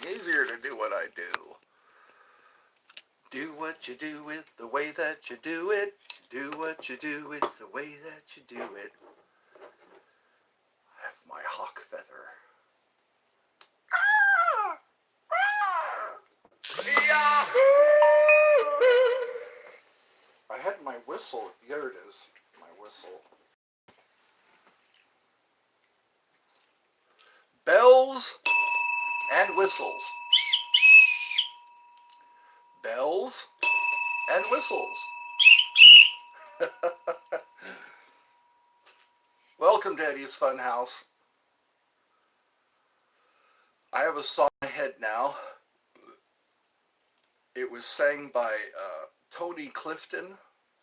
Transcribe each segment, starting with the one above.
easier to do what I do. Do what you do with the way that you do it. Do what you do with the way that you do it. I have my hawk feather. I had my whistle. There it is. My whistle. Bells and whistles. Bells and whistles. Welcome to Eddie's Funhouse. I have a song ahead now. It was sang by Tony Clifton.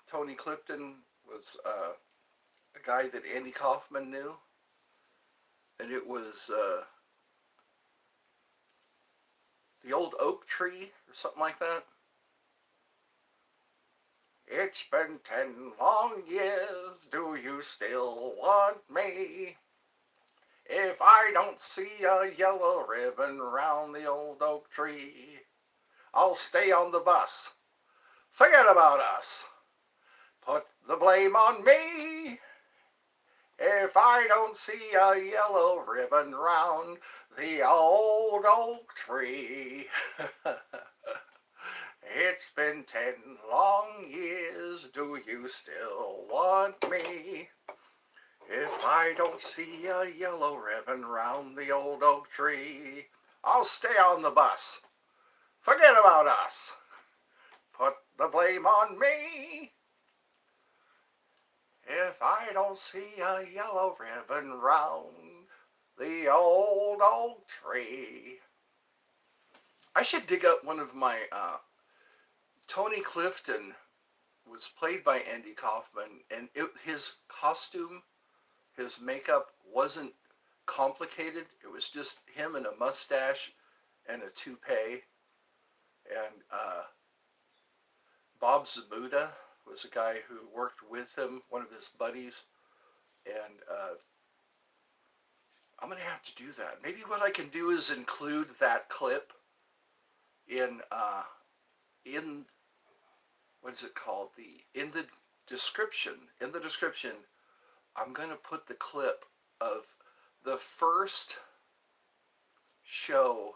Tony Clifton was a guy that Andy Kaufman knew. And it was The Old Oak Tree or something like that. It's been 10 long years, do you still want me? If I don't see a yellow ribbon round the old oak tree, I'll stay on the bus. Forget about us. Put the blame on me. If I don't see a yellow ribbon round the old oak tree. It's been 10 long years, do you still want me? If I don't see a yellow ribbon round the old oak tree, I'll stay on the bus. Forget about us. Put the blame on me. If I don't see a yellow ribbon round the old oak tree. I should dig up one of my Tony Clifton was played by Andy Kaufman, and his costume, his makeup wasn't complicated. It was just him and a mustache and a toupee. And Bob Zamuda was a guy who worked with him, one of his buddies. And I'm going to have to do that. Maybe what I can do is include that clip in what is it called? In the description. In the description, I'm going to put the clip of the first show,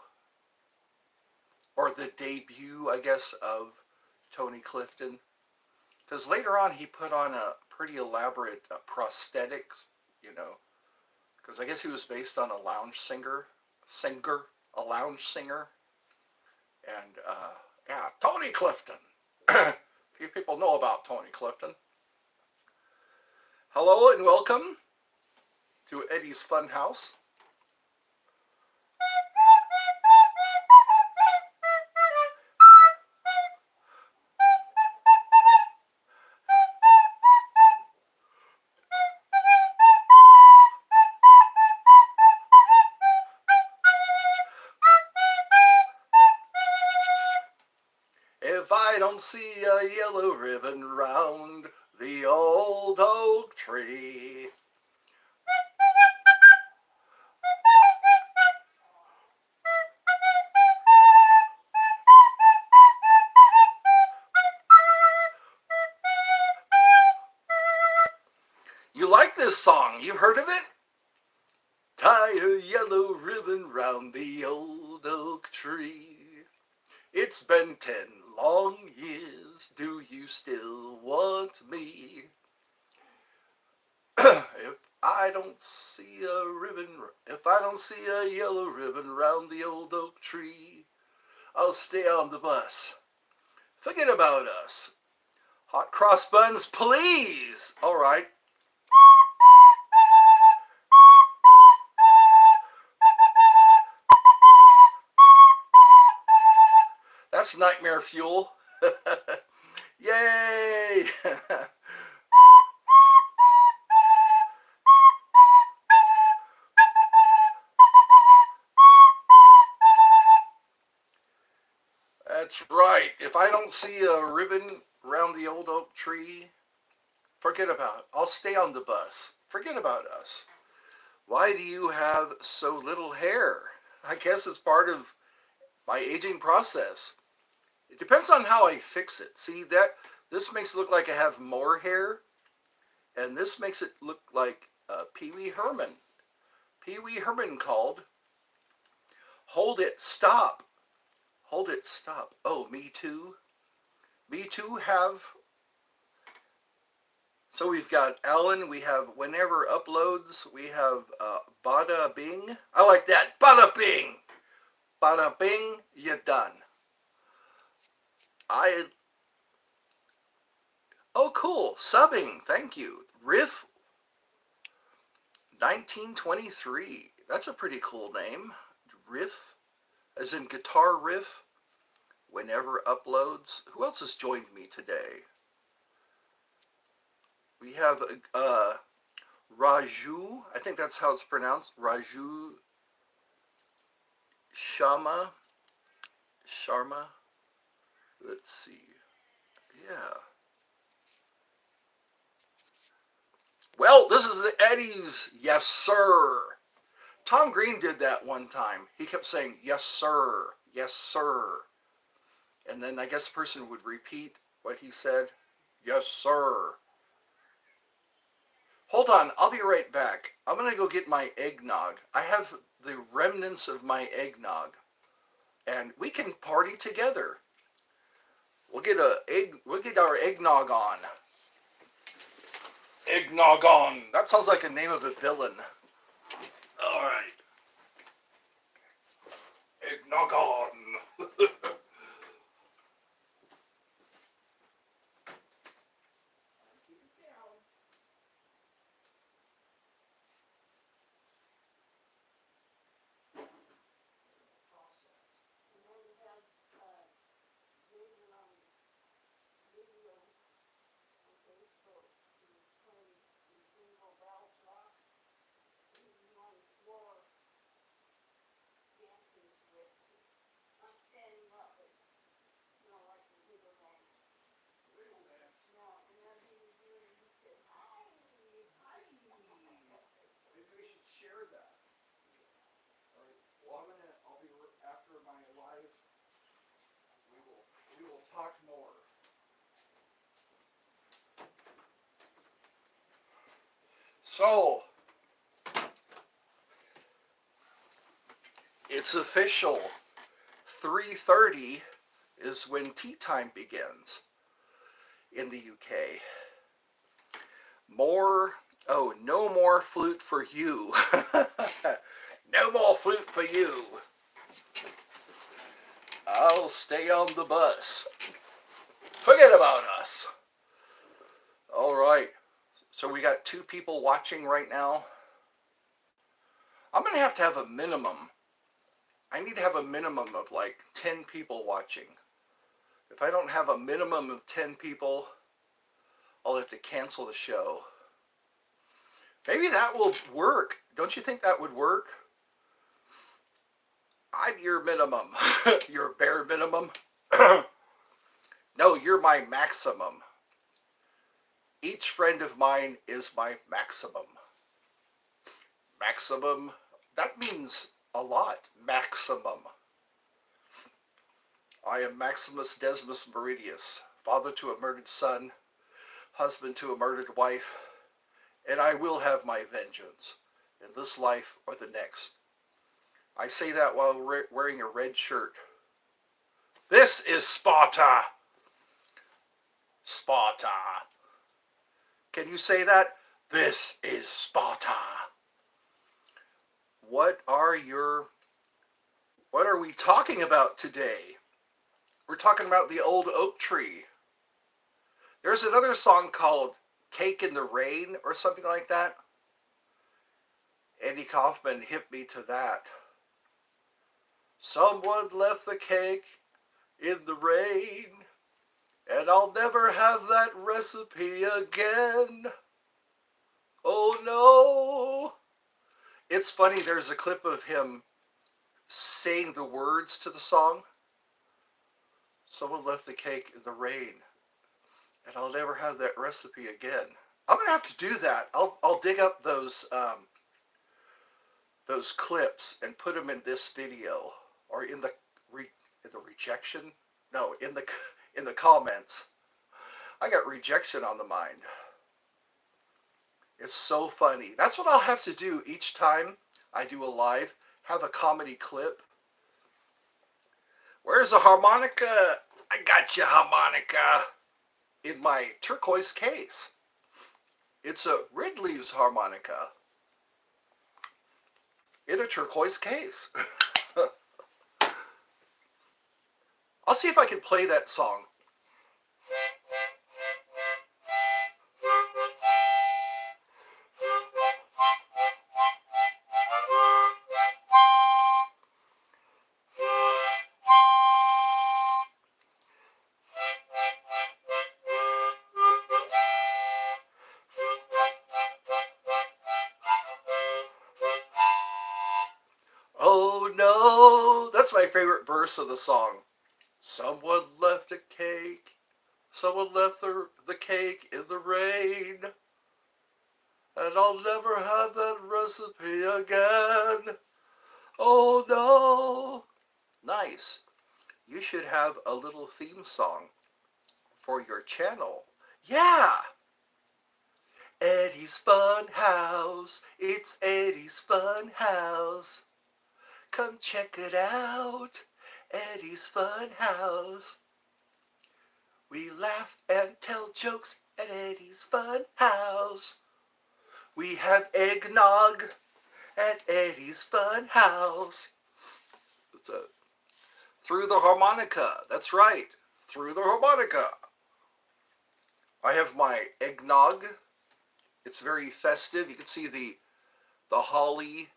or the debut, I guess, of Tony Clifton. Because later on, he put on a pretty elaborate prosthetics, you know. Because I guess he was based on a lounge singer. A lounge singer. And, yeah, Tony Clifton. Few people know about Tony Clifton. Hello and welcome to Eddie's Funhouse. If I don't see a yellow ribbon round the old oak tree. You like this song? You heard of it? Tie a yellow ribbon round the old oak tree. It's been 10 long years, do you still want me? If I don't see a yellow ribbon round the old oak tree, I'll stay on the bus. Forget about us. Hot cross buns, please. All right. That's nightmare fuel. Yay! That's right. If I don't see a ribbon around the old oak tree, forget about it. I'll stay on the bus. Forget about us. Why do you have so little hair? I guess it's part of My aging process. It depends on how I fix it. See that this makes it look like I have more hair, and this makes it look like Pee Wee Herman. Pee Wee Herman called. Hold it, stop. Hold it, stop. Oh, me too. Me too have. So we've got Alan, we have whenever uploads, we have Bada Bing. I like that. Bada Bing. Bada Bing, you're done. Oh, cool. Subbing. Thank you. Riff 1923. That's a pretty cool name. Riff, as in guitar riff, whenever uploads. Who else has joined me today? We have Raju. I think that's how it's pronounced. Raju Sharma. Let's see. Yeah. Well, this is Eddie's Yes Sir. Tom Green did that one time. He kept saying yes sir, yes sir. And then I guess the person would repeat what he said. Yes sir. Hold on, I'll be right back. I'm going to go get my eggnog. I have the remnants of my eggnog. And we can party together. We'll get our eggnog on. Eggnog on. That sounds like a name of a villain. All right. Eggnog on. Maybe we should share that. All right. Well, I'll be after my live. We will talk more. So it's official. 3:30 is when tea time begins in the UK. No more flute for you. No more flute for you. I'll stay on the bus. Forget about us. All right. So we got 2 people watching right now. I'm going to have a minimum. I need to have a minimum of like 10 people watching. If I don't have a minimum of 10 people, I'll have to cancel the show. Maybe that will work. Don't you think that would work? I'm your minimum. Your bare minimum. No, you're my maximum. Each friend of mine is my maximum. Maximum, that means a lot. Maximum. I am Maximus Decimus Meridius, father to a murdered son, husband to a murdered wife, and I will have my vengeance in this life or the next. I say that while wearing a red shirt. This is Sparta. Sparta. Can you say that? This is Sparta. What are we talking about today? We're talking about the old oak tree. There's another song called Cake in the Rain or something like that. Andy Kaufman hit me to that. Someone left the cake in the rain, and I'll never have that recipe again. Oh no. It's funny, there's a clip of him saying the words to the song. Someone left the cake in the rain, and I'll never have that recipe again. I'm gonna have to do that. I'll dig up those clips and put them in this video or in the in the rejection. No, in the comments. I got rejection on the mind. It's so funny. That's what I'll have to do each time I do a live. Have a comedy clip. Where's the harmonica? I got you, harmonica. In my turquoise case. It's a Ridley's harmonica. In a turquoise case. I'll see if I can play that song. Oh no, that's my favorite verse of the song. Someone left a cake. Someone left the cake in the rain. And I'll never have that recipe again. Oh no. Nice. You should have a little theme song for your channel. Yeah. Eddie's Fun House. It's Eddie's Fun House. Come check it out. Eddie's Fun House. We laugh and tell jokes at Eddie's Fun House. We have eggnog at Eddie's Fun House. It's a through the harmonica. That's right. Through the harmonica. I have my eggnog. It's very festive. You can see the holly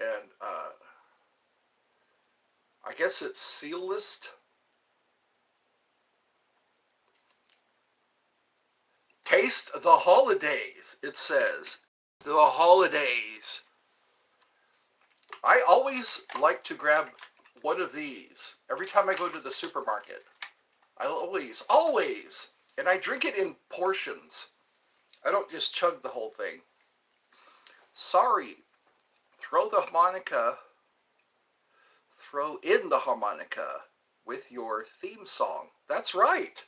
and I guess it's seal list. Taste the holidays, it says. The holidays. I always like to grab one of these every time I go to the supermarket. I always. And I drink it in portions. I don't just chug the whole thing. Sorry. Throw in the harmonica with your theme song. That's right.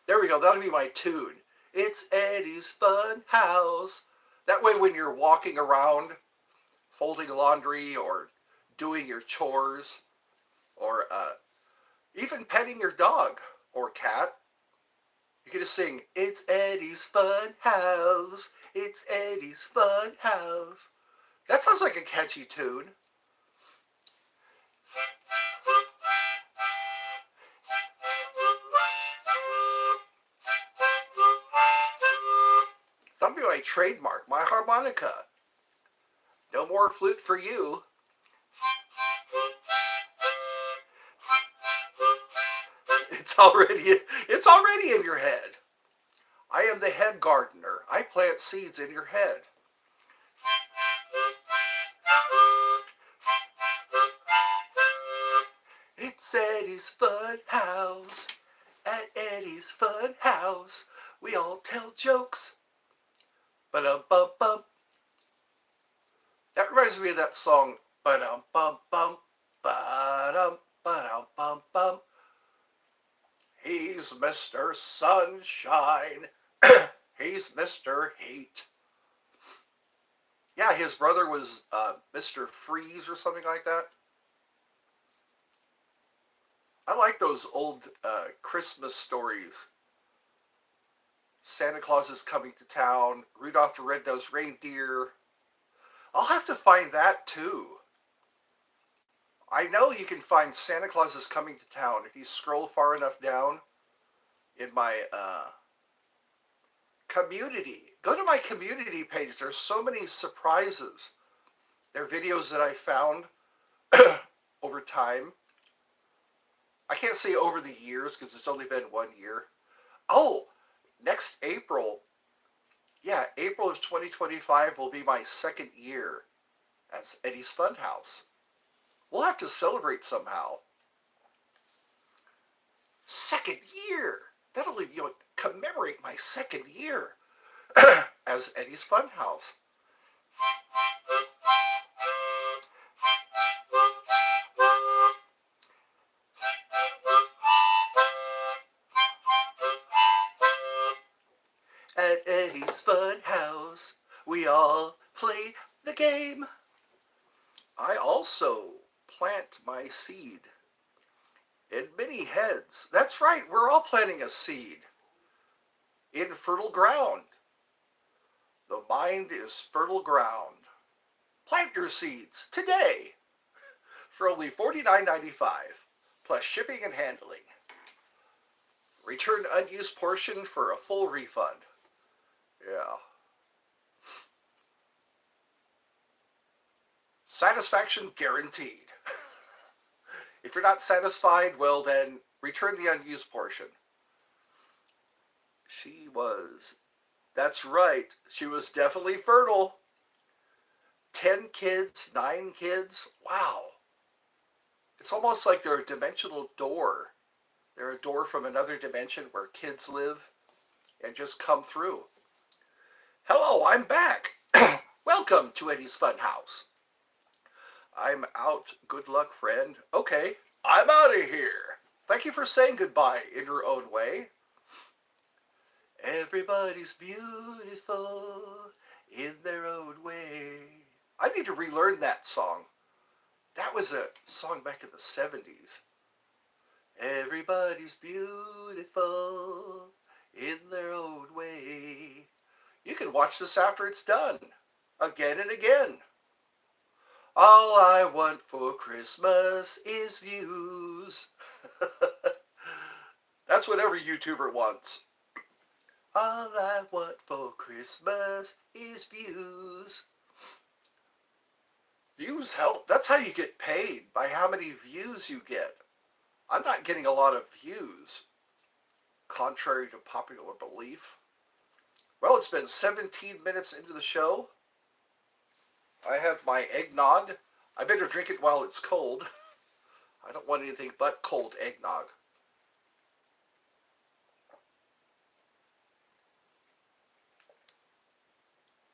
There we go. That'll be my tune. It's Eddie's Fun House. That way when you're walking around, folding laundry or doing your chores, or even petting your dog or cat, you can just sing, it's Eddie's Fun House. It's Eddie's Fun House. That sounds like a catchy tune. That'll be my trademark, my harmonica. No more flute for you. It's already in your head. I am the head gardener. I plant seeds in your head. It's Eddie's Fun House. At Eddie's Fun House, we all tell jokes. Ba-dum-bum-bum. That reminds me of that song. Ba-dum-bum-bum. Ba-dum, ba-dum-bum-bum. He's Mr. Sunshine. He's Mr. Heat. Yeah, his brother was Mr. Freeze or something like that. I like those old Christmas stories. Santa Claus is coming to town. Rudolph the Red-Nosed Reindeer. I'll have to find that too. I know you can find Santa Claus is Coming to Town if you scroll far enough down in my community. Go to my community page. There's so many surprises. They're videos that I found over time. I can't say over the years because it's only been 1 year. Oh, next April. Yeah, April of 2025 will be my 2nd year as Eddie's Funhouse. We'll have to celebrate somehow. 2nd year. That'll commemorate my 2nd year. as Eddie's Funhouse. At Eddie's Funhouse, we all play the game. I also plant my seed in many heads. That's right, we're all planting a seed in fertile ground. The mind is fertile ground. Plant your seeds today for only $49.95 plus shipping and handling. Return unused portion for a full refund. Yeah. Satisfaction guaranteed. If you're not satisfied, well then, return the unused portion. She was, that's right, she was definitely fertile. 10 kids, 9 kids, wow. It's almost like they're a dimensional door. They're a door from another dimension where kids live and just come through. Hello, I'm back. Welcome to Eddie's Funhouse. I'm out. Good luck, friend. Okay, I'm out of here. Thank you for saying goodbye in your own way. Everybody's beautiful in their own way. I need to relearn that song. That was a song back in the 70s. Everybody's beautiful in their own way. You can watch this after it's done, again and again. All I want for Christmas is views. That's what every YouTuber wants. All I want for Christmas is views. Views help. That's how you get paid, by how many views you get. I'm not getting a lot of views, contrary to popular belief. Well, it's been 17 minutes into the show. I have my eggnog. I better drink it while it's cold. I don't want anything but cold eggnog.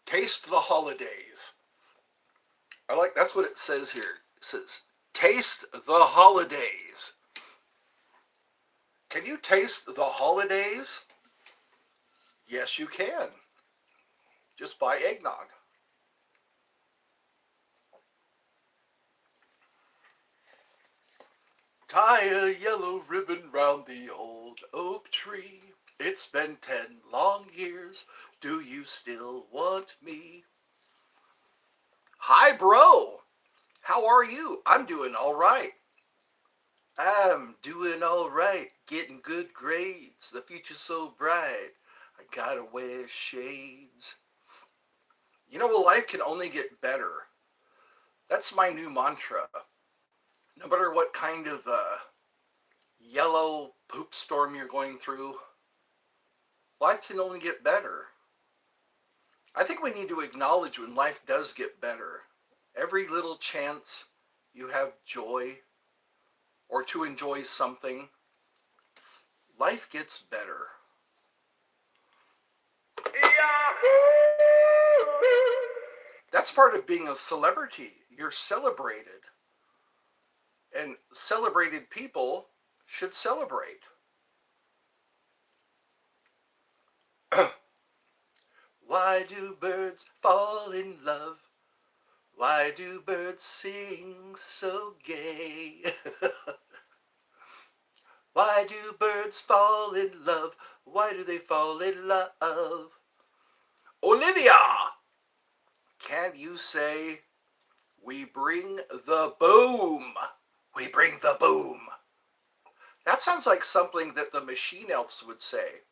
Taste the holidays. That's what it says here. It says, taste the holidays. Can you taste the holidays? Yes, you can. Just buy eggnog. Tie a yellow ribbon round the old oak tree. It's been 10 long years. Do you still want me? Hi, bro. How are you? I'm doing all right. I'm doing all right. Getting good grades. The future's so bright. I gotta wear shades. You know, life can only get better. That's my new mantra. No matter what kind of yellow poop storm you're going through, life can only get better. I think we need to acknowledge when life does get better. Every little chance you have joy or to enjoy something, life gets better. That's part of being a celebrity. You're celebrated. And celebrated people should celebrate. Why do birds fall in love? Why do birds sing so gay? Why do birds fall in love? Why do they fall in love? Olivia, can you say, we bring the boom? We bring the boom. That sounds like something that the machine elves would say.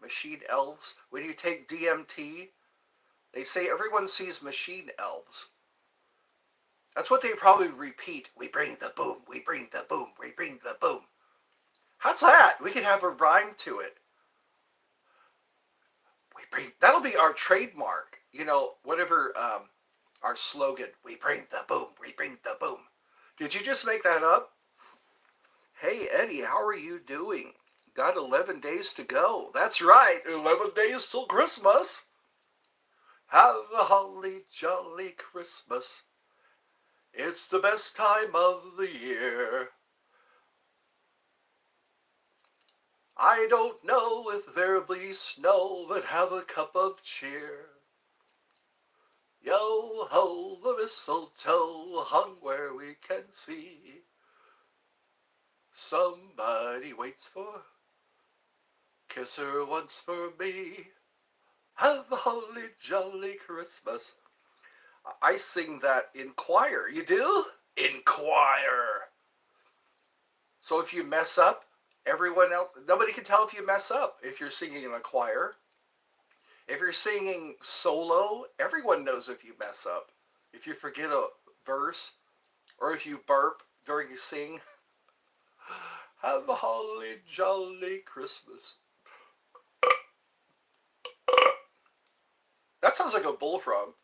Machine elves, when you take DMT, they say everyone sees machine elves. That's what they probably repeat. We bring the boom, we bring the boom, we bring the boom. How's that? We could have a rhyme to it. That'll be our trademark. You know, whatever our slogan. We bring the boom, we bring the boom. Did you just make that up? Hey, Eddie, how are you doing? Got 11 days to go. That's right, 11 days till Christmas. Have a holly jolly Christmas. It's the best time of the year. I don't know if there'll be snow, but have a cup of cheer. Yo ho, the mistletoe hung where we can see. Somebody waits for, kiss her once for me. Have a holly jolly Christmas. I sing that in choir. You do? In choir. So if you mess up, everyone else, nobody can tell if you mess up if you're singing in a choir. If you're singing solo, everyone knows if you mess up. If you forget a verse, or if you burp during you sing, have a holly jolly Christmas. That sounds like a bullfrog.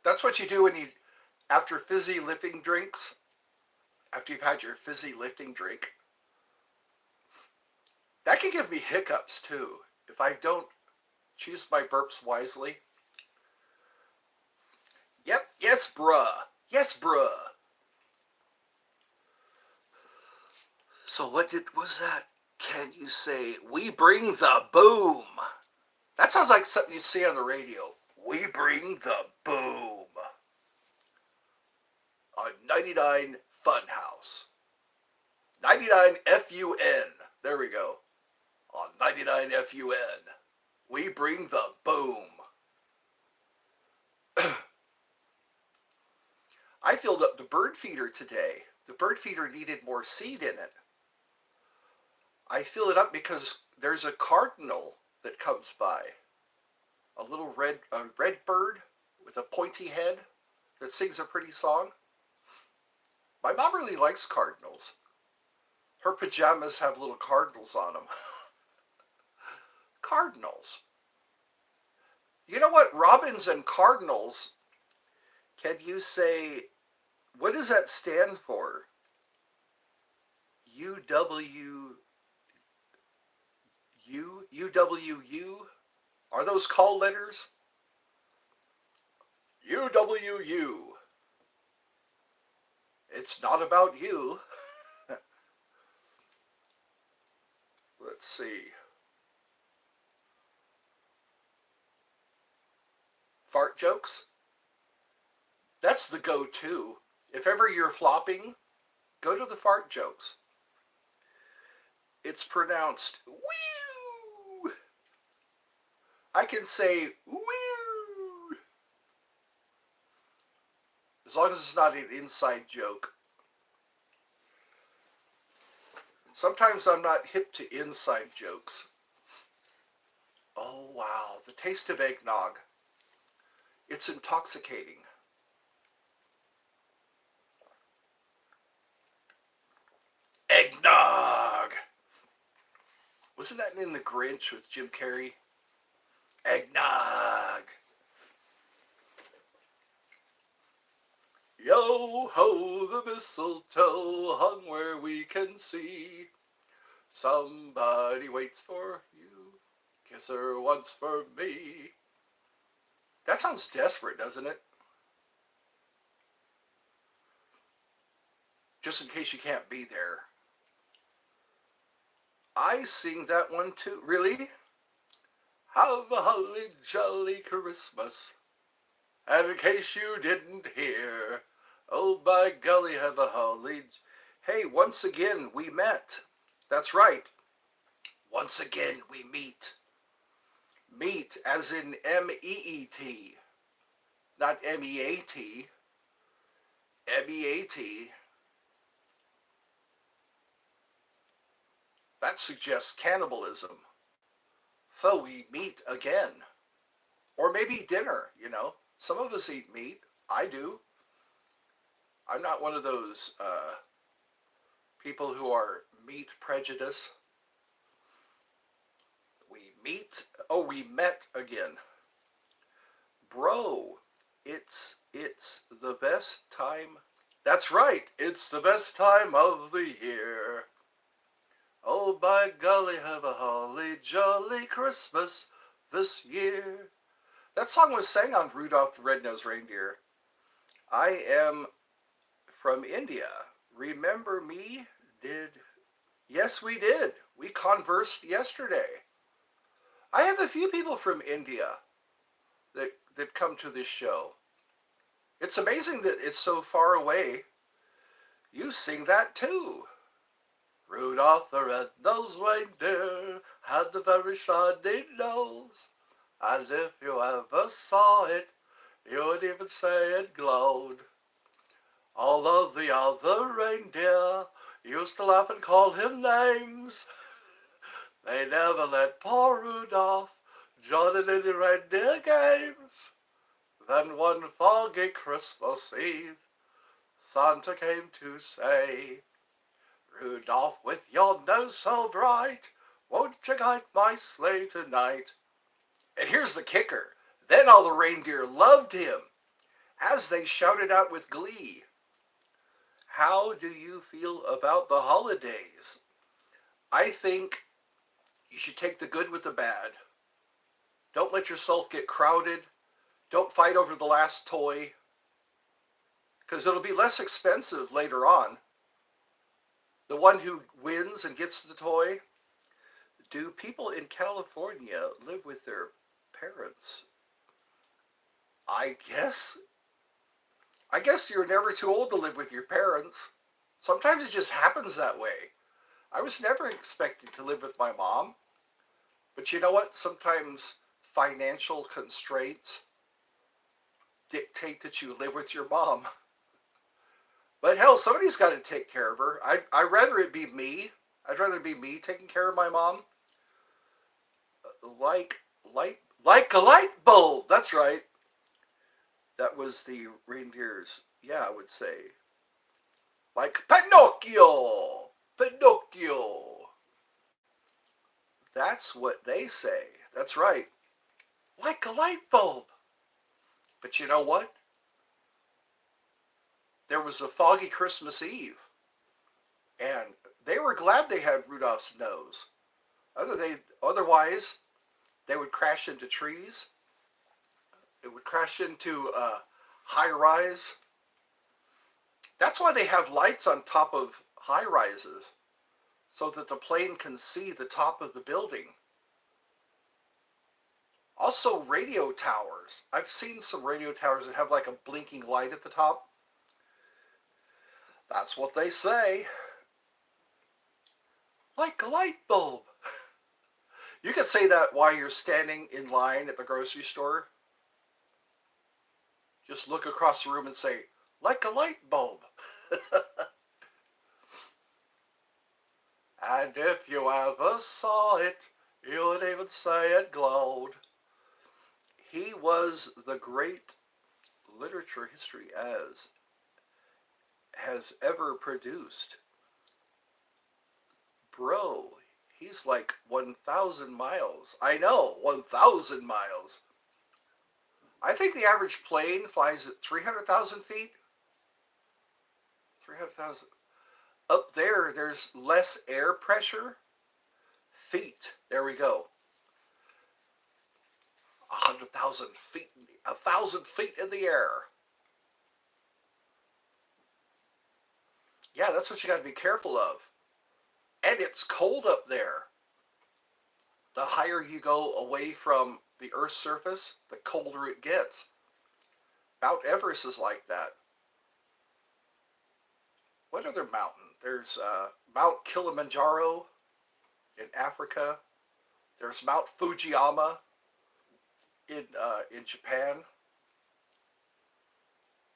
That's what you do when you, after fizzy lifting drinks, after you've had your fizzy lifting drink. That can give me hiccups too, if I don't choose my burps wisely. Yep, yes, bruh. Yes, bruh. So what was that? Can you say, we bring the boom? That sounds like something you'd see on the radio. We bring the boom. On 99 Funhouse. 99 FUN. There we go. On 99 FUN. We bring the boom. I filled up the bird feeder today. The bird feeder needed more seed in it. I fill it up because there's a cardinal that comes by. A little red bird with a pointy head that sings a pretty song. My mom really likes cardinals. Her pajamas have little cardinals on them. Cardinals. You know what? Robins and cardinals, can you say, what does that stand for? UWU? Are those call letters? UWU. It's not about you. Let's see. Fart jokes? That's the go-to. If ever you're flopping, go to the fart jokes. It's pronounced woo. I can say woo. As long as it's not an inside joke. Sometimes I'm not hip to inside jokes. Oh wow, the taste of eggnog. It's intoxicating. Eggnog! Wasn't that in The Grinch with Jim Carrey? Eggnog! Yo ho, the mistletoe hung where we can see. Somebody waits for you, kiss her once for me. That sounds desperate, doesn't it? Just in case you can't be there. I sing that one too. Really? Have a holly jolly Christmas. And in case you didn't hear, oh by golly, have a holly. Hey, once again we met. That's right. Once again we meet. Meet as in M-E-E-T. Not M-E-A-T. M-E-A-T. That suggests cannibalism. So we meet again. Or maybe dinner, you know. Some of us eat meat. I do. I'm not one of those people who are meat prejudice. We meet. Oh, we met again. Bro, it's the best time. That's right. It's the best time of the year. Oh, by golly, have a holly jolly Christmas. this year. That song was sang on Rudolph the Red-Nosed Reindeer. I am from India. Remember me? Did Yes, we did. We conversed yesterday. I have a few people from India that come to this show. It's amazing that it's so far away. You sing that too. Rudolph the red-nosed reindeer had a very shiny nose, and if you ever saw it, you'd even say it glowed. All of the other reindeer used to laugh and call him names. They never let poor Rudolph join in any reindeer games. Then one foggy Christmas Eve, Santa came to say, Rudolph, with your nose so bright, won't you guide my sleigh tonight? And here's the kicker. Then all the reindeer loved him as they shouted out with glee. How do you feel about the holidays? I think you should take the good with the bad. Don't let yourself get crowded. Don't fight over the last toy, because it'll be less expensive later on. The one who wins and gets the toy. Do people in California live with their parents? I guess you're never too old to live with your parents. Sometimes it just happens that way. I was never expected to live with my mom. But you know what? Sometimes financial constraints dictate that you live with your mom. But hell, somebody's got to take care of her. I'd rather it be me. I'd rather it be me taking care of my mom. Like a light bulb. That's right. That was the reindeers. Yeah, I would say. Like Pinocchio. Pinocchio. That's what they say. That's right. Like a light bulb. But you know what? There was a foggy Christmas Eve, and they were glad they had Rudolph's nose. Otherwise, they would crash into trees. It would crash into high rise. That's why they have lights on top of high rises, so that the plane can see the top of the building. Also, radio towers. I've seen some radio towers that have like a blinking light at the top. That's what they say. Like a light bulb. You can say that while you're standing in line at the grocery store. Just look across the room and say, like a light bulb. And if you ever saw it, you'd even say it glowed. He was the great literature history has ever produced. Bro, he's like 1,000 miles. I know, 1,000 miles. I think the average plane flies at 300,000 feet. 300,000. Up there, there's less air pressure. Feet. There we go. 100,000 feet. 1,000 feet in the air. Yeah, that's what you got to be careful of. And it's cold up there. The higher you go away from the Earth's surface, the colder it gets. Mount Everest is like that. What other mountain? There's Mount Kilimanjaro in Africa. There's Mount Fujiyama in Japan.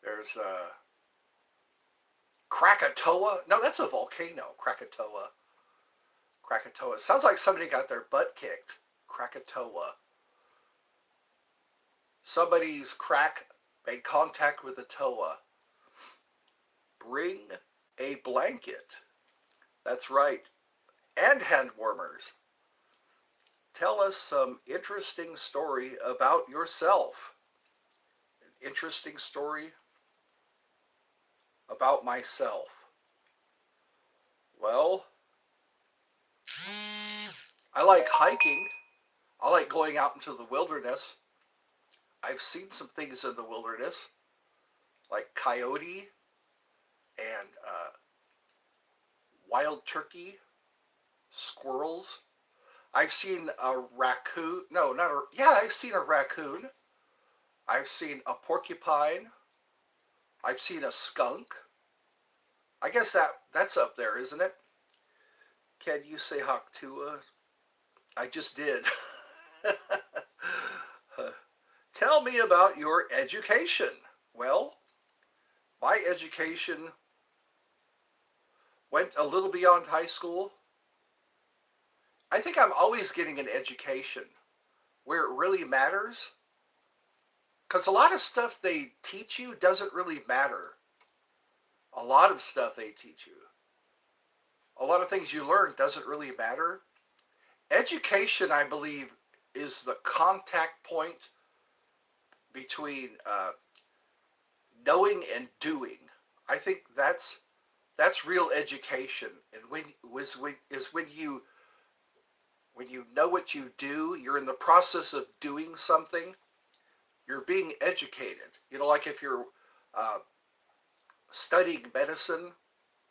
There's Krakatoa. No, that's a volcano. Krakatoa. Krakatoa. Sounds like somebody got their butt kicked. Krakatoa. Somebody's crack made contact with a toa. Bring a blanket. That's right. And hand warmers. Tell us some interesting story about yourself. An interesting story about myself. Well, I like hiking. I like going out into the wilderness. I've seen some things in the wilderness, like coyote and wild turkey, squirrels. I've seen a raccoon. No, not a. Yeah, I've seen a raccoon. I've seen a porcupine. I've seen a skunk. I guess that's up there, isn't it? Can you say Haktua? I just did. Tell me about your education. Well, my education went a little beyond high school. I think I'm always getting an education where it really matters. Because a lot of stuff they teach you doesn't really matter. A lot of stuff they teach you, a lot of things you learn doesn't really matter. Education, I believe, is the contact point between knowing and doing. I think that's real education, and when you know what you do, you're in the process of doing something. You're being educated. You know, like if you're uh, studying medicine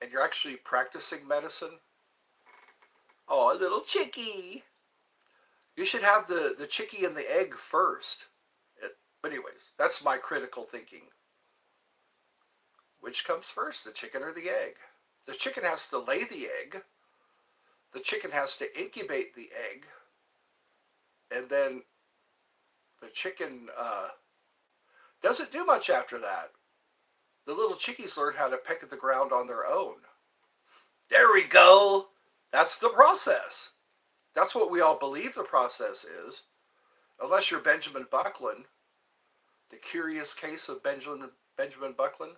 and you're actually practicing medicine. Oh, a little chickie. You should have the chickie and the egg first. But anyways, that's my critical thinking. Which comes first, the chicken or the egg? The chicken has to lay the egg. The chicken has to incubate the egg. And then the chicken doesn't do much after that. The little chickies learn how to peck at the ground on their own. There we go. That's the process. That's what we all believe the process is. Unless you're Benjamin Buckland, the curious case of Benjamin Buckland.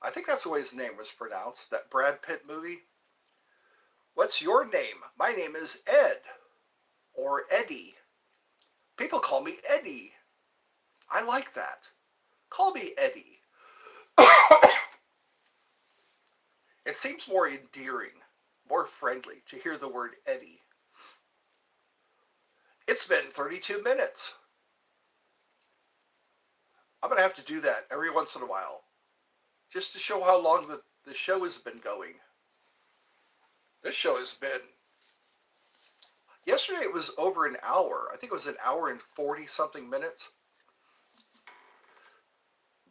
I think that's the way his name was pronounced, that Brad Pitt movie. What's your name? My name is Ed, or Eddie. People call me Eddie. I like that. Call me Eddie. It seems more endearing, more friendly to hear the word Eddie. It's been 32 minutes. I'm going to have to do that every once in a while, just to show how long the show has been going. This show has been... Yesterday it was over an hour. I think it was an hour and 40-something minutes.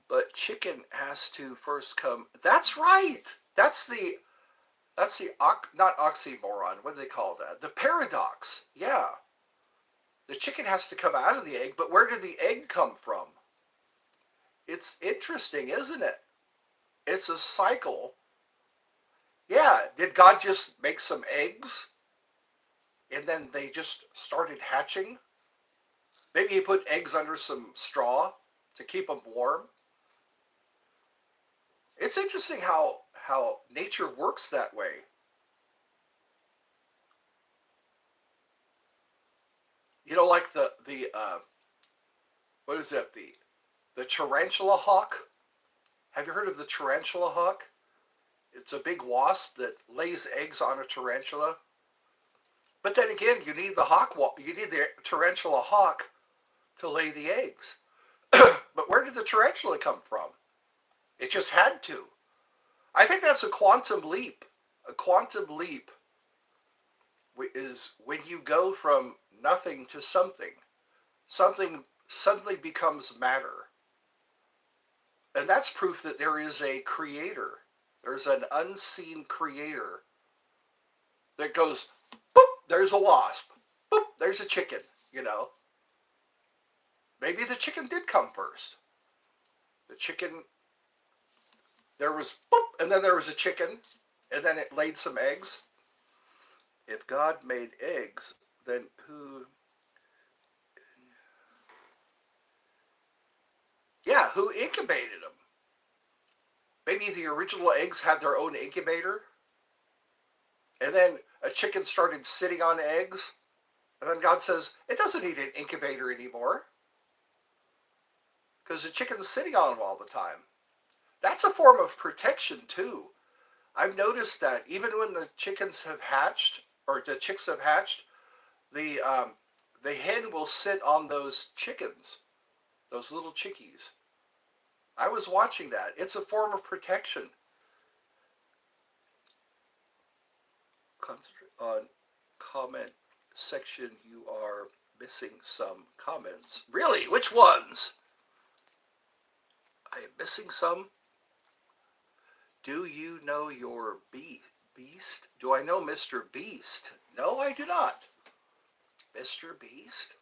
But chicken has to first come... That's right! That's the not oxymoron. What do they call that? The paradox. Yeah. The chicken has to come out of the egg, but where did the egg come from? It's interesting, isn't it? It's a cycle. Yeah, did God just make some eggs and then they just started hatching? Maybe he put eggs under some straw to keep them warm. It's interesting how nature works that way. You know, like the what is that, the tarantula hawk? Have you heard of the tarantula hawk? It's a big wasp that lays eggs on a tarantula. But then again, you need the tarantula hawk to lay the eggs. But where did the tarantula come from? It just had to. I think that's a quantum leap. A quantum leap is when you go from nothing to something. Something suddenly becomes matter. And that's proof that there is a creator. There's an unseen creator that goes, boop, there's a wasp. Boop, there's a chicken, you know. Maybe the chicken did come first. The chicken, there was, boop, and then there was a chicken, and then it laid some eggs. If God made eggs, then who... Yeah, who incubated them? Maybe the original eggs had their own incubator, and then a chicken started sitting on eggs, and then God says, it doesn't need an incubator anymore, because the chicken's sitting on them all the time. That's a form of protection, too. I've noticed that even when the chickens have hatched, or the chicks have hatched, The the hen will sit on those chickens, those little chickies. I was watching that. It's a form of protection. Concentrate on comment section. You are missing some comments. Really? Which ones? I am missing some. Do you know your Beast? Do I know Mr. Beast? No, I do not. Mr. Beast?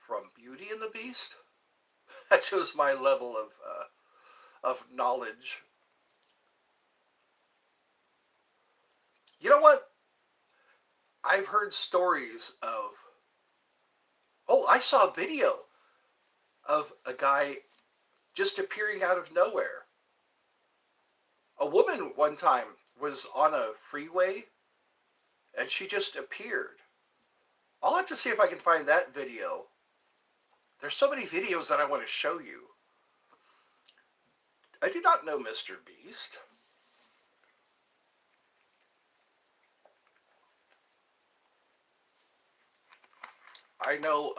From Beauty and the Beast? That shows my level of knowledge. You know what? I've heard stories of. Oh, I saw a video of a guy just appearing out of nowhere. A woman one time was on a freeway and she just appeared. I'll have to see if I can find that video. There's so many videos that I want to show you. I do not know Mr. Beast. I know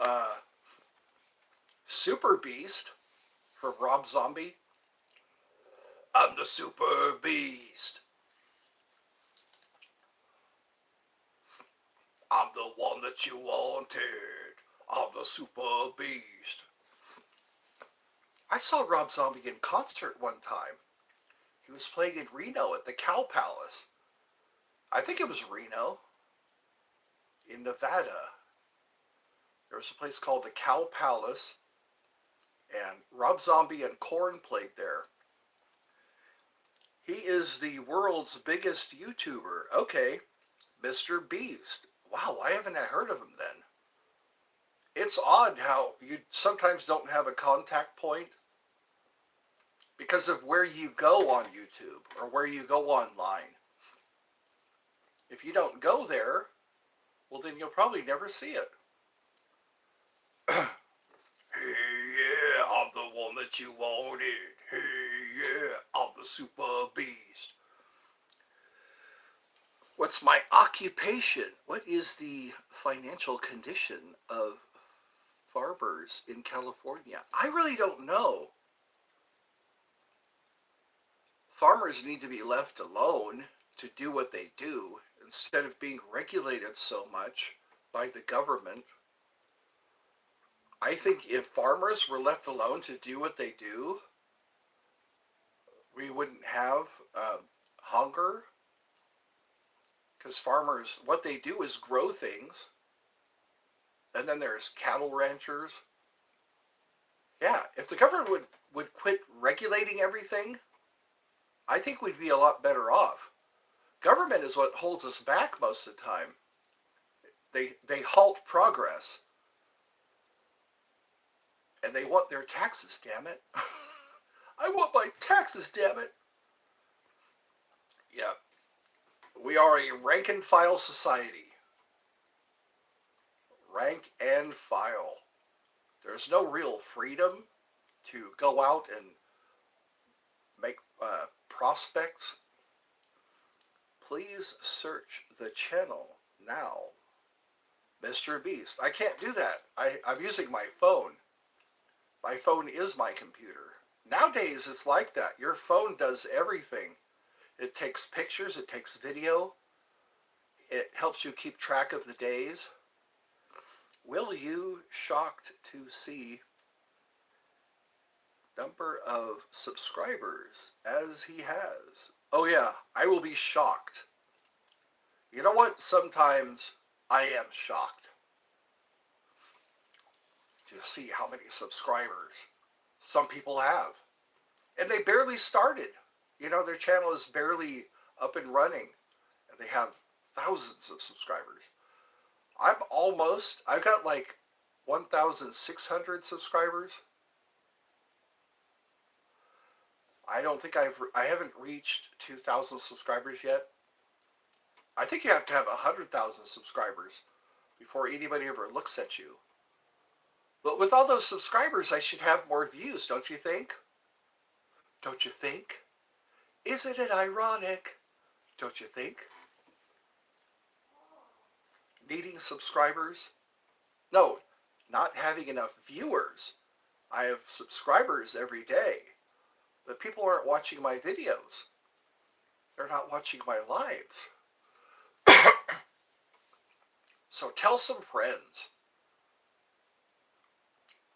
Super Beast from Rob Zombie. I'm the Super Beast. I'm the one that you wanted. I'm the Super Beast. I saw Rob Zombie in concert one time. He was playing in Reno at the Cow Palace. I think it was Reno, in Nevada. There was a place called the Cow Palace, and Rob Zombie and Korn played there. He is the world's biggest YouTuber. Okay, Mr. Beast. Wow, why haven't I heard of him then? It's odd how you sometimes don't have a contact point because of where you go on YouTube or where you go online. If you don't go there, well, then you'll probably never see it. Hey, yeah, I'm the one that you wanted. Hey, yeah, I'm the Super Beast. What's my occupation? What is the financial condition of farmers in California? I really don't know. Farmers need to be left alone to do what they do instead of being regulated so much by the government. I think if farmers were left alone to do what they do, we wouldn't have hunger. Because farmers, what they do is grow things. And then there's cattle ranchers. Yeah, if the government would quit regulating everything, I think we'd be a lot better off. Government is what holds us back most of the time. They halt progress. And they want their taxes, damn it. I want my taxes, damn it. Yeah. We are a rank and file society. Rank and file. There's no real freedom to go out and make prospects. Please search the channel now. Mr. Beast. I can't do that. I'm using my phone. My phone is my computer. Nowadays, it's like that. Your phone does everything. It takes pictures, it takes video, it helps you keep track of the days. Will you shocked to see number of subscribers as he has? Oh yeah, I will be shocked. You know what? Sometimes I am shocked to see how many subscribers some people have. And they barely started. You know, their channel is barely up and running. And they have thousands of subscribers. I've got like 1,600 subscribers. I don't think I haven't reached 2,000 subscribers yet. I think you have to have 100,000 subscribers before anybody ever looks at you. But with all those subscribers, I should have more views, don't you think? Don't you think? Isn't it ironic? Don't you think? needing subscribers. No, not having enough viewers. I have subscribers every day, but people aren't watching my videos. They're not watching my lives. So tell some friends.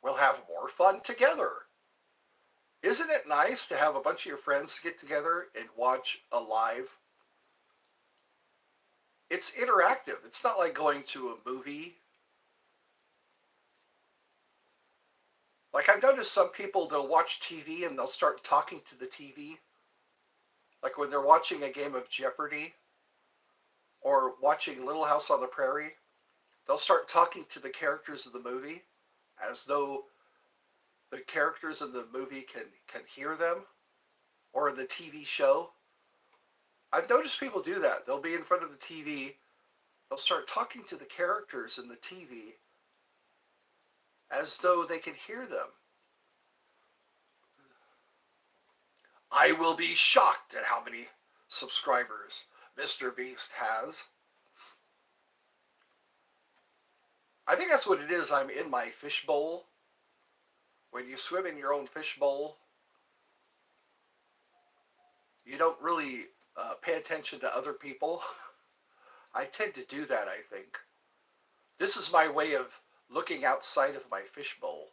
We'll have more fun together. Isn't it nice to have a bunch of your friends get together and watch a live? It's interactive. It's not like going to a movie. Like I've noticed some people, they'll watch TV and they'll start talking to the TV. Like when they're watching a game of Jeopardy or watching Little House on the Prairie, they'll start talking to the characters of the movie as though the characters in the movie can hear them, or in the TV show. I've noticed people do that. They'll be in front of the TV, they'll start talking to the characters in the TV as though they can hear them. I will be shocked at how many subscribers Mr. Beast has. I think that's what it is. I'm in my fishbowl. When you swim in your own fishbowl, you don't really pay attention to other people. I tend to do that, I think. This is my way of looking outside of my fishbowl.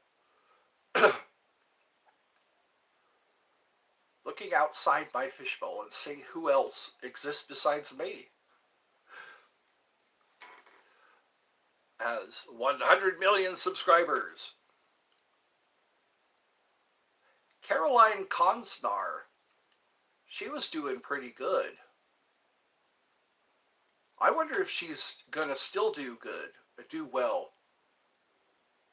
Looking outside my fishbowl and seeing who else exists besides me. Has 100 million subscribers. Caroline Consnar, she was doing pretty good. I wonder if she's gonna still do good, do well.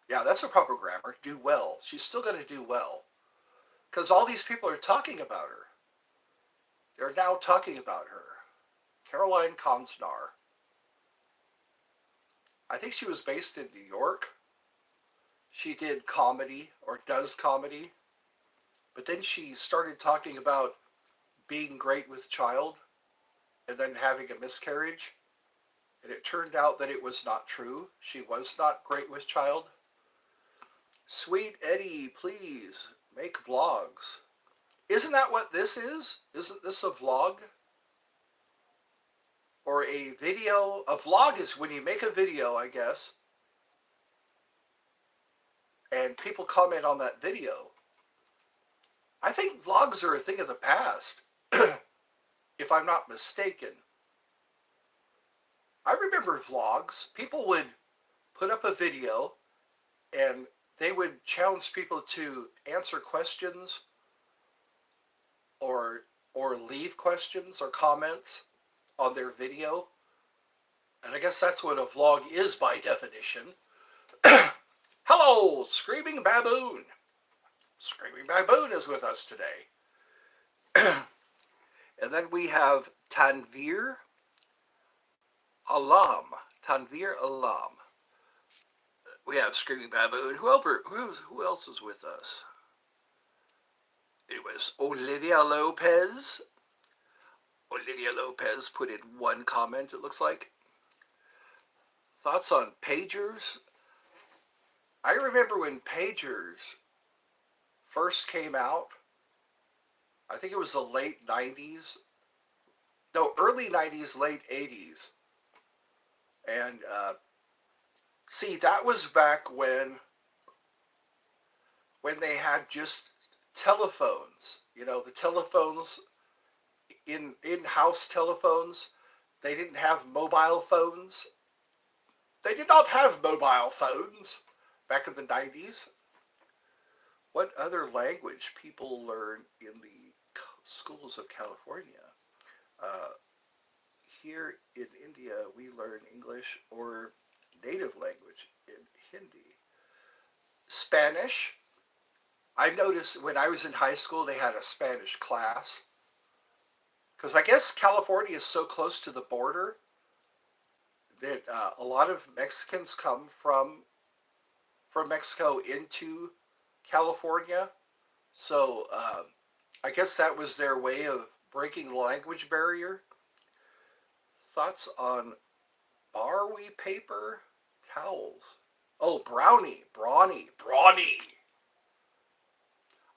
Yeah, that's a proper grammar, do well. She's still gonna do well. Because all these people are talking about her. They're now talking about her. Caroline Consnar. I think she was based in New York. She did comedy, or does comedy. But then she started talking about being great with child and then having a miscarriage. And it turned out that it was not true. She was not great with child. Sweet Eddie, please make vlogs. Isn't that what this is? Isn't this a vlog? Or a video? A vlog is when you make a video, I guess, and people comment on that video. I think vlogs are a thing of the past, if I'm not mistaken. I remember vlogs. People would put up a video and they would challenge people to answer questions or leave questions or comments on their video. And I guess that's what a vlog is by definition. Hello, Screaming Baboon. Screaming Baboon is with us today. And then we have Tanvir Alam. Tanvir Alam. We have Screaming Baboon. Who else is with us? It was Olivia Lopez. Olivia Lopez put in one comment, it looks like. Thoughts on pagers? I remember when pagers first came out. I think it was the late 90s. No, early 90s, late 80s. And see, that was back when they had just telephones. You know, the telephones, in-house telephones. They didn't have mobile phones. They did not have mobile phones back in the 90s. What other language people learn in the schools of California? Here in India, we learn English or native language in Hindi. Spanish. I noticed when I was in high school, they had a Spanish class. Because I guess California is so close to the border that a lot of Mexicans come from Mexico into California. So I guess that was their way of breaking the language barrier. Thoughts on Barwy paper towels. Oh, brownie, brawny.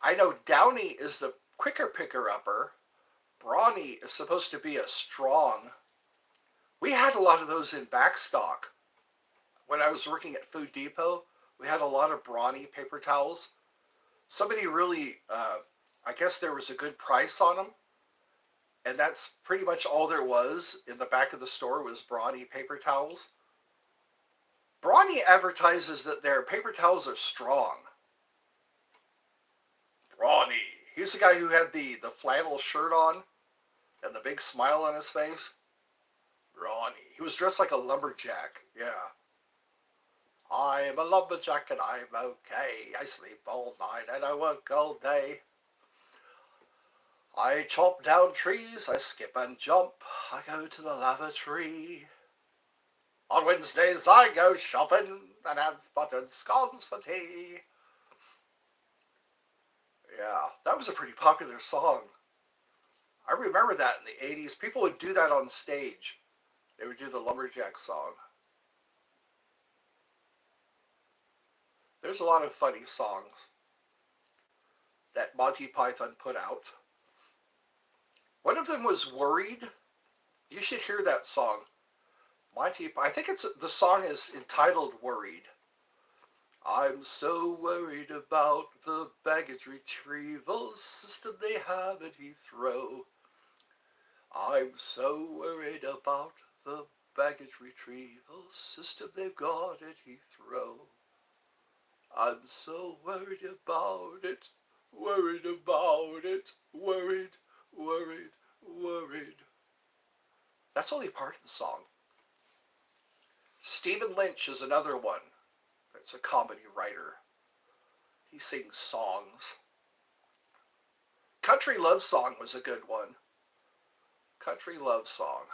I know downy is the quicker picker-upper. Brawny is supposed to be a strong. We had a lot of those in backstock. When I was working at Food Depot, we had a lot of brawny paper towels. Somebody really, I guess there was a good price on them, and that's pretty much all there was in the back of the store was brawny paper towels. Brawny advertises that their paper towels are strong. Brawny. He's the guy who had the flannel shirt on and the big smile on his face. Brawny. He was dressed like a lumberjack. Yeah. I'm a lumberjack and I'm okay. I sleep all night and I work all day. I chop down trees, I skip and jump, I go to the lavatory. On Wednesdays I go shopping and have buttered scones for tea. Yeah, that was a pretty popular song. I remember that in the 80s. People would do that on stage. They would do the lumberjack song. There's a lot of funny songs that Monty Python put out. One of them was Worried. You should hear that song. I think the song is entitled Worried. I'm so worried about the baggage retrieval system they have at Heathrow. I'm so worried about the baggage retrieval system they've got at Heathrow. I'm so worried about it, worried about it, worried. That's only part of the song. Stephen Lynch is another one. That's a comedy writer. He sings songs. Country Love Song was a good one. Country Love Song.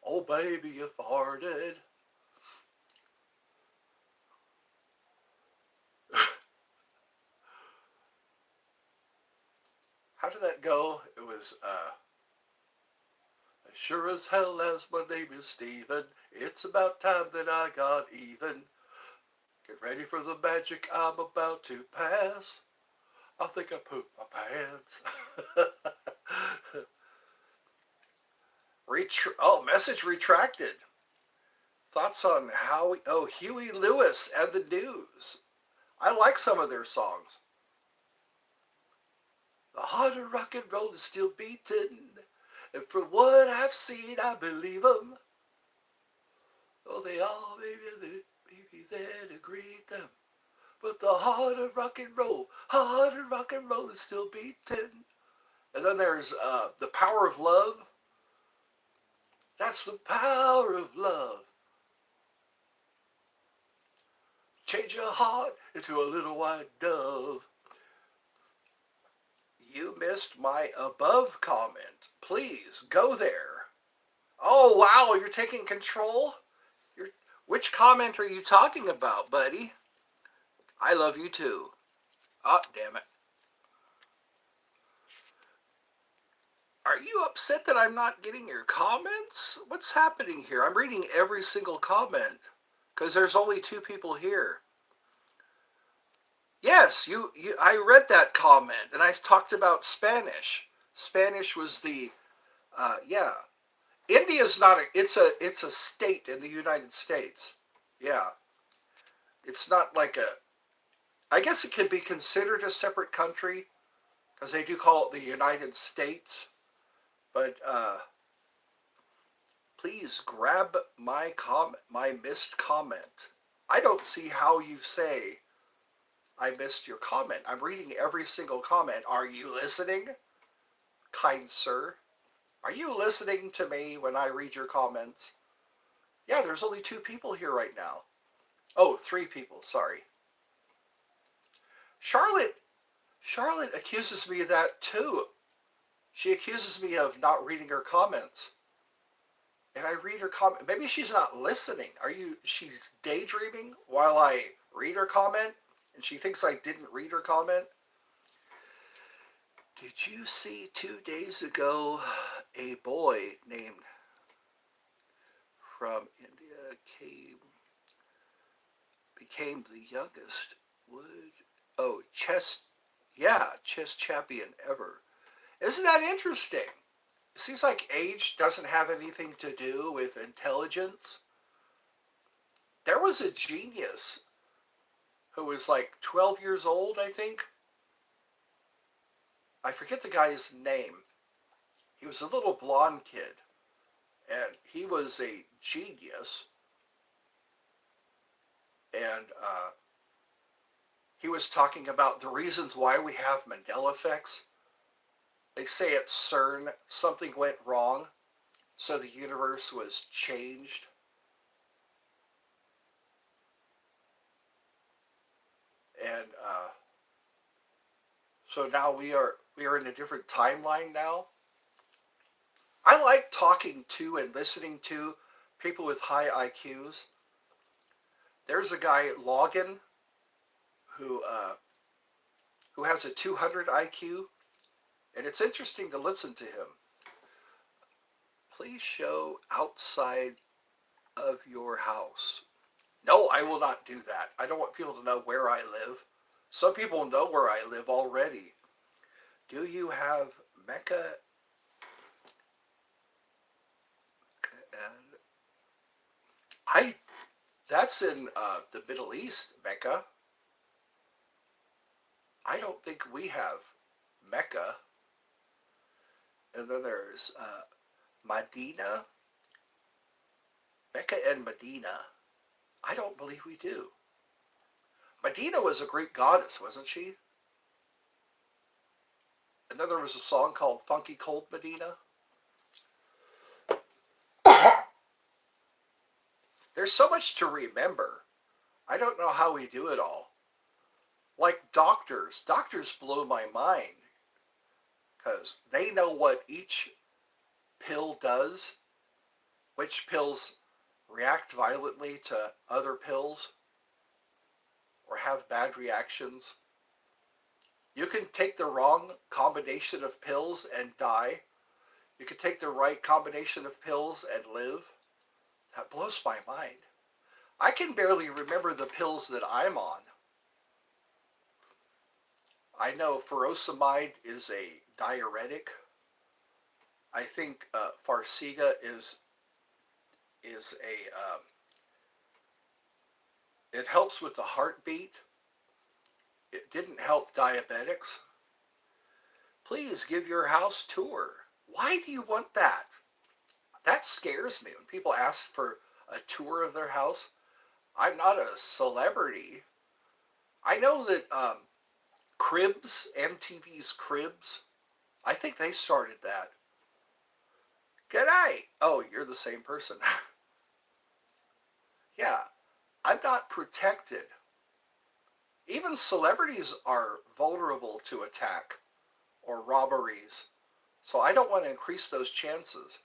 Oh, baby, you farted. How did that go? It was, as sure as hell as my name is Steven, it's about time that I got even. Get ready for the magic I'm about to pass. I think I pooped my pants. Message retracted. Thoughts on Huey Lewis and the News. I like some of their songs. The heart of rock and roll is still beating, and from what I've seen, I believe them. Oh, they all maybe there to greet them. But the heart of rock and roll is still beating. And then there's The Power of Love. That's the power of love. Change your heart into a little white dove. You missed my above comment. Please go there. Oh, wow, you're taking control? Which comment are you talking about, buddy? I love you too. Oh, damn it. Are you upset that I'm not getting your comments? What's happening here? I'm reading every single comment because there's only 2 people here. Yes, I read that comment and I talked about Spanish. Spanish was the, yeah. India's not it's a state in the United States. Yeah. It's not like I guess it can be considered a separate country because they do call it the United States. But please grab my missed comment. I don't see how you say I missed your comment. I'm reading every single comment. Are you listening, kind sir? Are you listening to me when I read your comments? Yeah, there's only 2 people here right now. Oh, 3 people, sorry. Charlotte accuses me of that too. She accuses me of not reading her comments. And I read her comment. Maybe she's not listening. She's daydreaming while I read her comment? And she thinks I didn't read her comment? Did you see 2 days ago a boy named from India became the youngest chess champion ever. Isn't that interesting? It seems like age doesn't have anything to do with intelligence. There was a genius who was like 12 years old, I think. I forget the guy's name. He was a little blonde kid, and he was a genius. And he was talking about the reasons why we have Mandela effects. They say at CERN something went wrong, so the universe was changed. And so now we are in a different timeline now. I like talking to and listening to people with high IQs. There's a guy Logan who who has a 200 IQ, and it's interesting to listen to him. Please show outside of your house. No, I will not do that. I don't want people to know where I live. Some people know where I live already. Do you have Mecca and I that's in the Middle East, Mecca. I don't think we have Mecca. And then there's Medina, Mecca and Medina. I don't believe we do. Medina was a Greek goddess, wasn't she? And then there was a song called Funky Cold Medina. There's so much to remember. I don't know how we do it all. Like doctors. Doctors blow my mind because they know what each pill does, which pills react violently to other pills or have bad reactions. You can take the wrong combination of pills and die. You can take the right combination of pills and live. That blows my mind. I can barely remember the pills that I'm on. I know furosemide is a diuretic. I think Farxiga is a it helps with the heartbeat. It didn't help diabetics. Please give your house tour. Why do you want that? That scares me when people ask for a tour of their house. I'm not a celebrity. I know that Cribs, MTV's Cribs, I think they started that. G'day. Oh, you're the same person. Yeah, I'm not protected. Even celebrities are vulnerable to attack or robberies, so I don't want to increase those chances.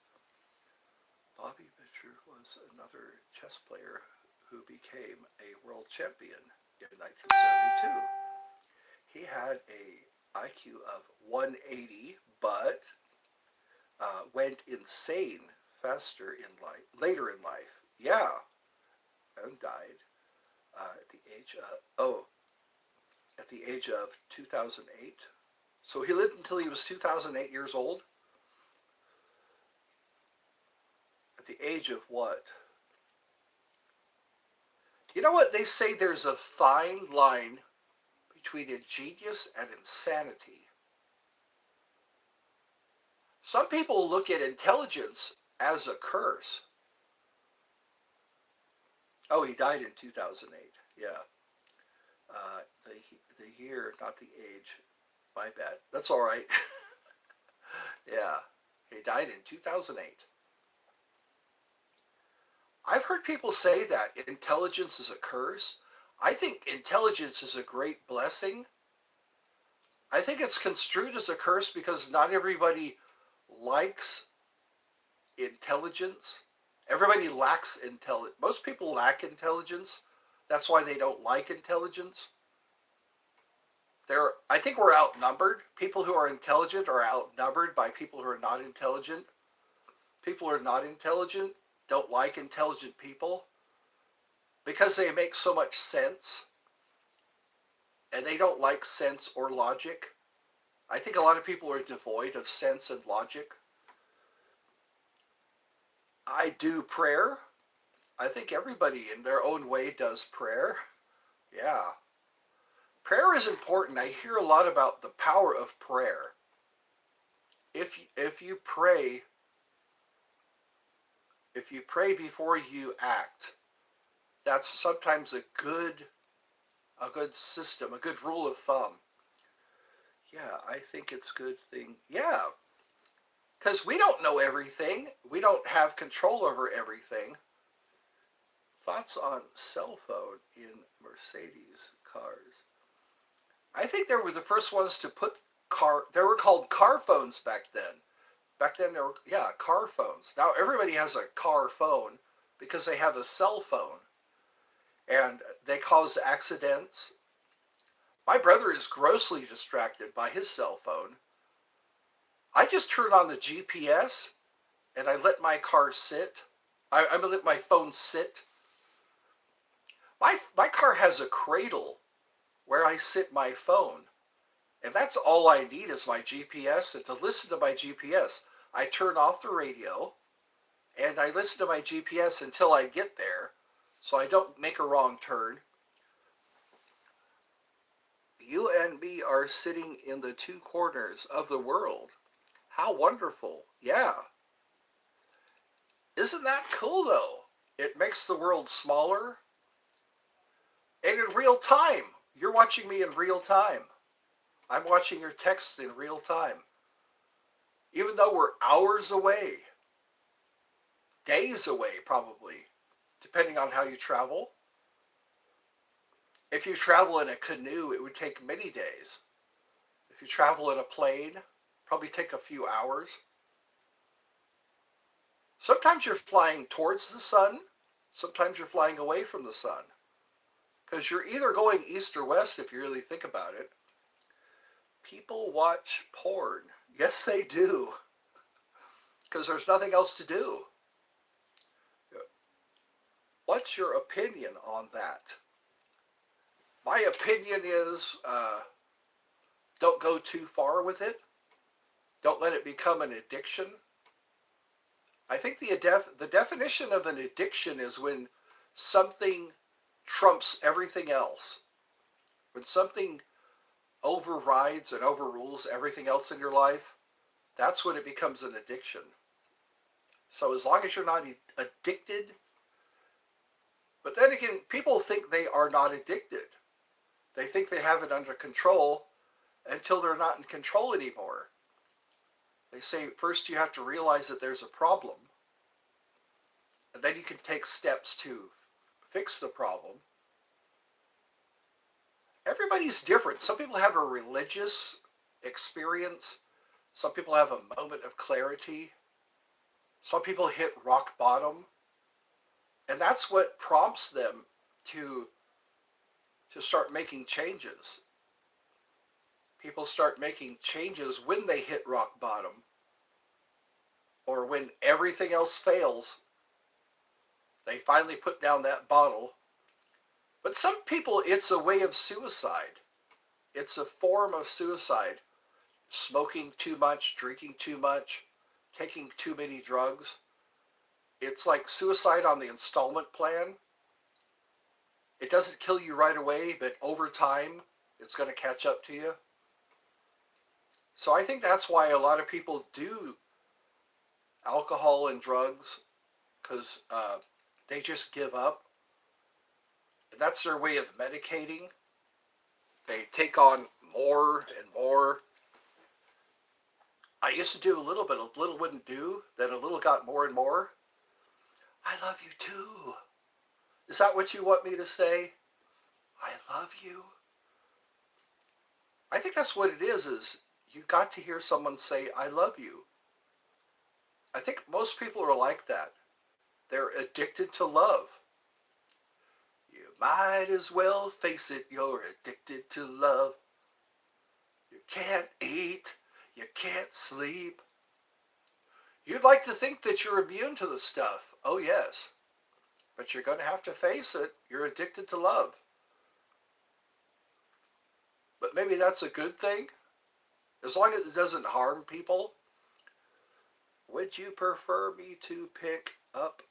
Bobby Fischer was another chess player who became a world champion in 1972. He had a IQ of 180, but went insane later in life. Yeah, and died at the age of 2008. So he lived until he was 2008 years old. At the age of what? You know what? They say there's a fine line between ingenious and insanity. Some people look at intelligence as a curse. Oh, he died in 2008. Yeah. The year, not the age. My bad. That's all right. Yeah. He died in 2008. I've heard people say that intelligence is a curse. I think intelligence is a great blessing. I think it's construed as a curse because not everybody likes intelligence. Everybody lacks intelligence. Most people lack intelligence. That's why they don't like intelligence. I think we're outnumbered. People who are intelligent are outnumbered by people who are not intelligent. People who are not intelligent don't like intelligent people because they make so much sense and they don't like sense or logic. I think a lot of people are devoid of sense and logic. I do prayer. I think everybody in their own way does prayer. Yeah. Prayer is important. I hear a lot about the power of prayer. If you pray, if you pray before you act, that's sometimes a good system, a good rule of thumb. Yeah, I think it's a good thing. Yeah, because we don't know everything. We don't have control over everything. Thoughts on cell phone in Mercedes cars? I think they were the first ones to put they were called car phones back then. Back then, there were, yeah, car phones. Now everybody has a car phone because they have a cell phone and they cause accidents. My brother is grossly distracted by his cell phone. I just turn on the GPS and I let my car sit. I let my phone sit. My car has a cradle where I sit my phone. And that's all I need is my GPS. And to listen to my GPS, I turn off the radio and I listen to my GPS until I get there so I don't make a wrong turn. You and me are sitting in the two corners of the world. How wonderful. Yeah. Isn't that cool though? It makes the world smaller and in real time. You're watching me in real time. I'm watching your texts in real time. Even though we're hours away, days away probably, depending on how you travel. If you travel in a canoe, it would take many days. If you travel in a plane, probably take a few hours. Sometimes you're flying towards the sun, sometimes you're flying away from the sun. Because you're either going east or west if you really think about it. People watch porn. Yes, they do. Because there's nothing else to do. What's your opinion on that? My opinion is don't go too far with it. Don't let it become an addiction. I think the definition of an addiction is when something trumps everything else. When something overrides and overrules everything else in your life, that's when it becomes an addiction. So as long as you're not addicted, but then again, people think they are not addicted. They think they have it under control until they're not in control anymore. They say first you have to realize that there's a problem, and then you can take steps to fix the problem. Everybody's different. Some people have a religious experience. Some people have a moment of clarity. Some people hit rock bottom. And that's what prompts them to start making changes. People start making changes when they hit rock bottom or when everything else fails. They finally put down that bottle. But some people, it's a way of suicide. It's a form of suicide. Smoking too much, drinking too much, taking too many drugs. It's like suicide on the installment plan. It doesn't kill you right away, but over time, it's going to catch up to you. So I think that's why a lot of people do alcohol and drugs, because they just give up. And that's their way of medicating. They take on more and more. I used to do a little bit, a little wouldn't do, then a little got more and more. I love you too. Is that what you want me to say? I love you. I think that's what it is you got to hear someone say, I love you. I think most people are like that. They're addicted to love. You might as well face it, you're addicted to love. You can't eat, you can't sleep. You'd like to think that you're immune to the stuff. Oh, yes. But you're going to have to face it. You're addicted to love. But maybe that's a good thing. As long as it doesn't harm people. Would you prefer me to pick up?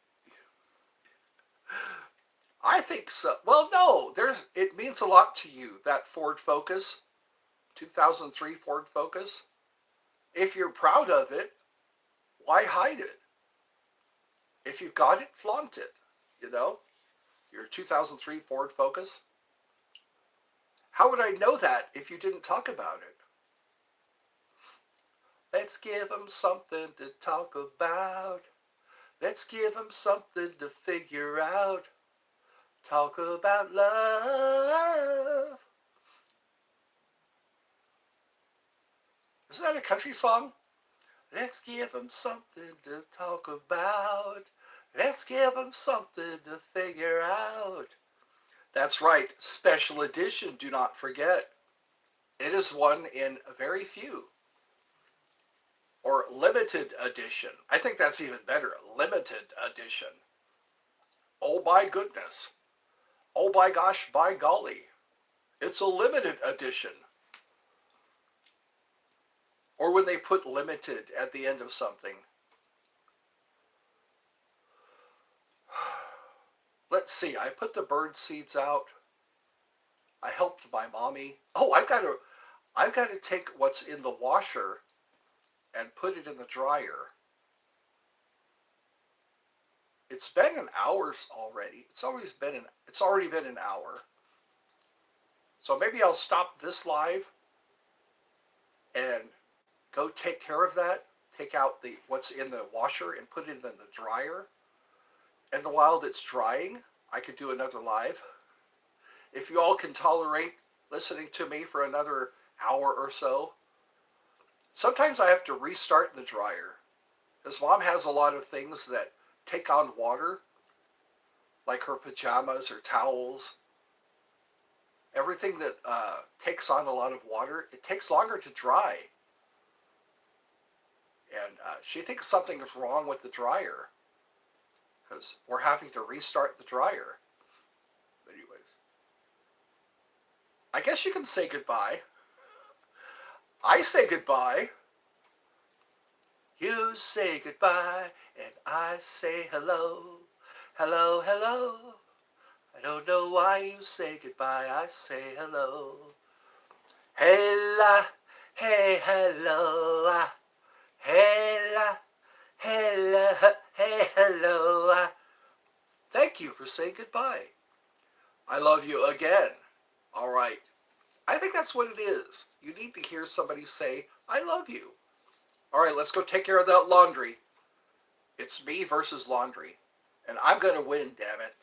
I think so. Well, no. It means a lot to you, that Ford Focus, 2003 Ford Focus. If you're proud of it, why hide it? If you've got it, flaunt it. You know? Your 2003 Ford Focus. How would I know that if you didn't talk about it? Let's give them something to talk about. Let's give them something to figure out. Talk about love. Is that a country song? Let's give them something to talk about. Let's give them something to figure out. That's right, special edition, do not forget. It is one in very few. Or limited edition. I think that's even better. Limited edition. Oh my goodness. Oh my gosh, by golly. It's a limited edition. Or when they put limited at the end of something. Let's see, I put the bird seeds out. I helped my mommy. Oh, I've got to take what's in the washer and put it in the dryer. It's been an hour already. It's already been an hour. So maybe I'll stop this live and go take care of that. Take out what's in the washer and put it in the dryer. And while it's drying, I could do another live. If you all can tolerate listening to me for another hour or so. Sometimes I have to restart the dryer. Because Mom has a lot of things that take on water, like her pajamas or towels. Everything that takes on a lot of water, it takes longer to dry. And she thinks something is wrong with the dryer because we're having to restart the dryer. But anyways, I guess you can say goodbye. I say goodbye. You say goodbye, and I say hello. Hello, hello. I don't know why you say goodbye, I say hello. Hey la, hey hello, hey la, hey la, hey hello. Thank you for saying goodbye. I love you again. All right. I think that's what it is. You need to hear somebody say, I love you. All right, let's go take care of that laundry. It's me versus laundry. And I'm going to win, damn it.